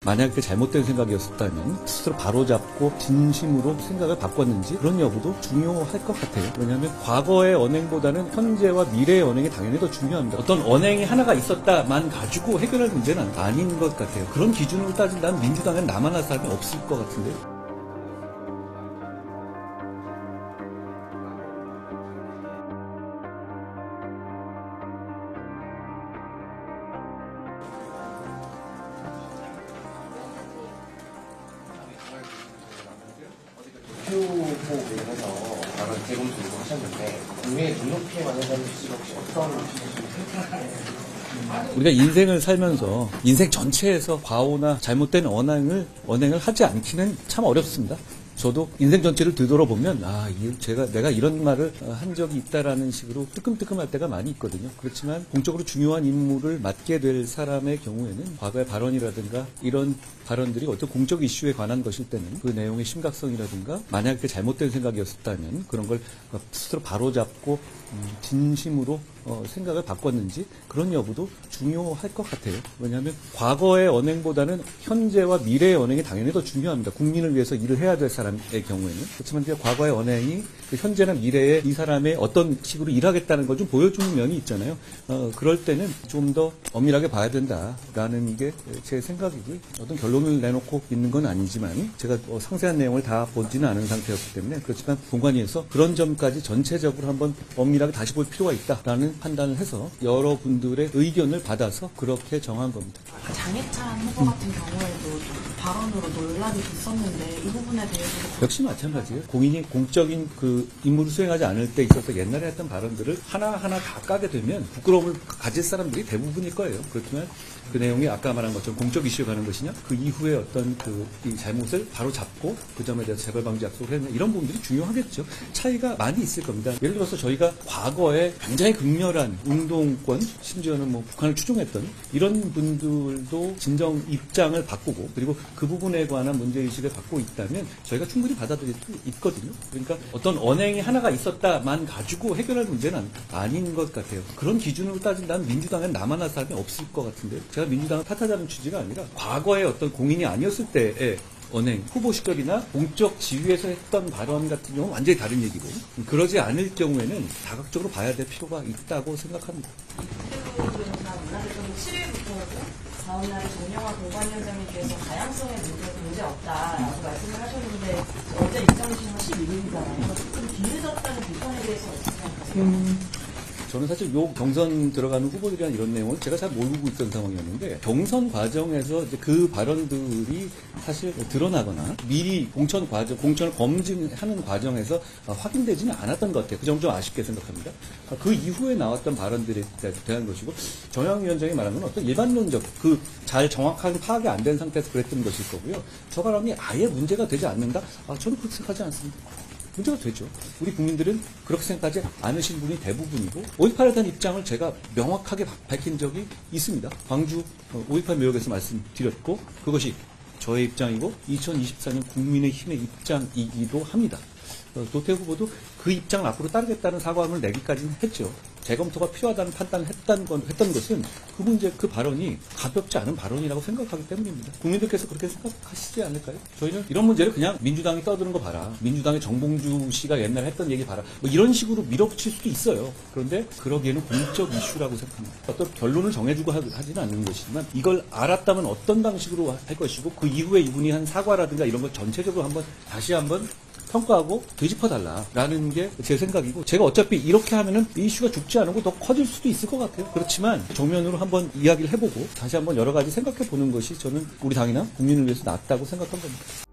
만약 그 잘못된 생각이었었다면 스스로 바로잡고 진심으로 생각을 바꿨는지 그런 여부도 중요할 것 같아요. 왜냐하면 과거의 언행보다는 현재와 미래의 언행이 당연히 더 중요합니다. 어떤 언행이 하나가 있었다만 가지고 해결할 문제는 아닌 것 같아요. 그런 기준으로 따진다면 민주당엔 나만 할 사람이 없을 것 같은데요. 투표법에 해서 발언 재검토를 하셨는데 국민의 눈높이에만 해당되시 혹시 어떤 우리가 인생을 살면서 인생 전체에서 과오나 잘못된 언행을 하지 않기는 참 어렵습니다. 저도 인생 전체를 되돌아보면 내가 이런 말을 한 적이 있다라는 식으로 뜨끔뜨끔할 때가 많이 있거든요. 그렇지만 공적으로 중요한 임무를 맡게 될 사람의 경우에는 과거의 발언이라든가 이런 발언들이 어떤 공적 이슈에 관한 것일 때는 그 내용의 심각성이라든가 만약 그 잘못된 생각이었다면 그런 걸 스스로 바로잡고 진심으로 생각을 바꿨는지 그런 여부도 중요할 것 같아요. 왜냐하면 과거의 언행보다는 현재와 미래의 언행이 당연히 더 중요합니다. 국민을 위해서 일을 해야 될 사람의 경우에는. 그렇지만 과거의 언행이 그 현재나 미래에 이 사람의 어떤 식으로 일하겠다는 걸 좀 보여주는 면이 있잖아요. 그럴 때는 좀 더 엄밀하게 봐야 된다라는 게 제 생각이고요. 어떤 결론을 내놓고 있는 건 아니지만 제가 상세한 내용을 다 보지는 않은 상태였기 때문에 그렇지만 공관위에서 그런 점까지 전체적으로 한번 엄밀하게 다시 볼 필요가 있다라는 판단을 해서 여러분들의 의견을 받아서 그렇게 정한 겁니다. 장해찬 후보 같은 경우에도 발언으로 논란이 됐었는데 이 부분에 대해서도 역시 마찬가지예요. 공인이 공적인 그 임무를 수행하지 않을 때 있어서 옛날에 했던 발언들을 하나하나 다 까게 되면 부끄러움을 가질 사람들이 대부분일 거예요. 그렇지만 그 내용이 아까 말한 것처럼 공적 이슈에 관한 것이냐, 그 이후에 어떤 이 잘못을 바로 잡고 그 점에 대해서 재발 방지 약속을 했냐, 이런 부분들이 중요하겠죠. 차이가 많이 있을 겁니다. 예를 들어서 저희가 과거에 굉장히 극렬한 운동권, 심지어는 북한을 추종했던 이런 분들도 진정 입장을 바꾸고 그리고 그 부분에 관한 문제의식을 갖고 있다면 저희가 충분히 받아들일 수 있거든요. 그러니까 어떤 언행이 하나가 있었다만 가지고 해결할 문제는 아닌 것 같아요. 그런 기준으로 따진다면 민주당엔 나만 할 사람이 없을 것 같은데요. 제가 민주당을 탓하자는 취지가 아니라 과거에 어떤 공인이 아니었을 때의 언행, 후보 시절이나 공적 지위에서 했던 발언 같은 경우는 완전히 다른 얘기고 그러지 않을 경우에는 다각적으로 봐야 될 필요가 있다고 생각합니다. 문화대통령 7일부터 다음날에 정영화 공관위원장님께서 다양성에 문제 없다라고 말씀을 하셨는데 어제 입장이신 건 11일이잖아요. 좀 뒤늦었다는 비판에 대해서 어떻게 생각하세요? 저는 사실 요 경선 들어가는 후보들이란 이런 내용을 제가 잘 모르고 있던 상황이었는데 경선 과정에서 이제 그 발언들이 사실 드러나거나 미리 공천을 검증하는 과정에서 확인되지는 않았던 것 같아요. 그 점 좀 아쉽게 생각합니다. 그 이후에 나왔던 발언들에 대한 것이고 정영 위원장이 말한 건 어떤 일반론적 잘 정확하게 파악이 안 된 상태에서 그랬던 것일 거고요. 저 발언이 아예 문제가 되지 않는다? 저는 그렇게 생각하지 않습니다. 문제가 되죠. 우리 국민들은 그렇게 생각하지 않으신 분이 대부분이고 5.18에 대한 입장을 제가 명확하게 밝힌 적이 있습니다. 광주 5.18 묘역에서 말씀드렸고 그것이 저의 입장이고 2024년 국민의힘의 입장이기도 합니다. 노태우 후보도 그 입장을 앞으로 따르겠다는 사과문을 내기까지는 했죠. 재검토가 필요하다는 판단을 했던 것은 그 문제, 그 발언이 가볍지 않은 발언이라고 생각하기 때문입니다. 국민들께서 그렇게 생각하시지 않을까요? 저희는 이런 문제를 그냥 민주당이 떠드는 거 봐라. 민주당의 정봉주 씨가 옛날에 했던 얘기 봐라. 이런 식으로 밀어붙일 수도 있어요. 그런데 그러기에는 공적 이슈라고 생각합니다. 어떤 결론을 정해주고 하지는 않는 것이지만 이걸 알았다면 어떤 방식으로 할 것이고 그 이후에 이분이 한 사과라든가 이런 걸 전체적으로 다시 한번 평가하고 되짚어달라라는 게 제 생각이고 제가 어차피 이렇게 하면은 이 이슈가 죽지 않고 더 커질 수도 있을 것 같아요. 그렇지만 정면으로 한번 이야기를 해보고 다시 한번 여러 가지 생각해 보는 것이 저는 우리 당이나 국민을 위해서 낫다고 생각한 겁니다.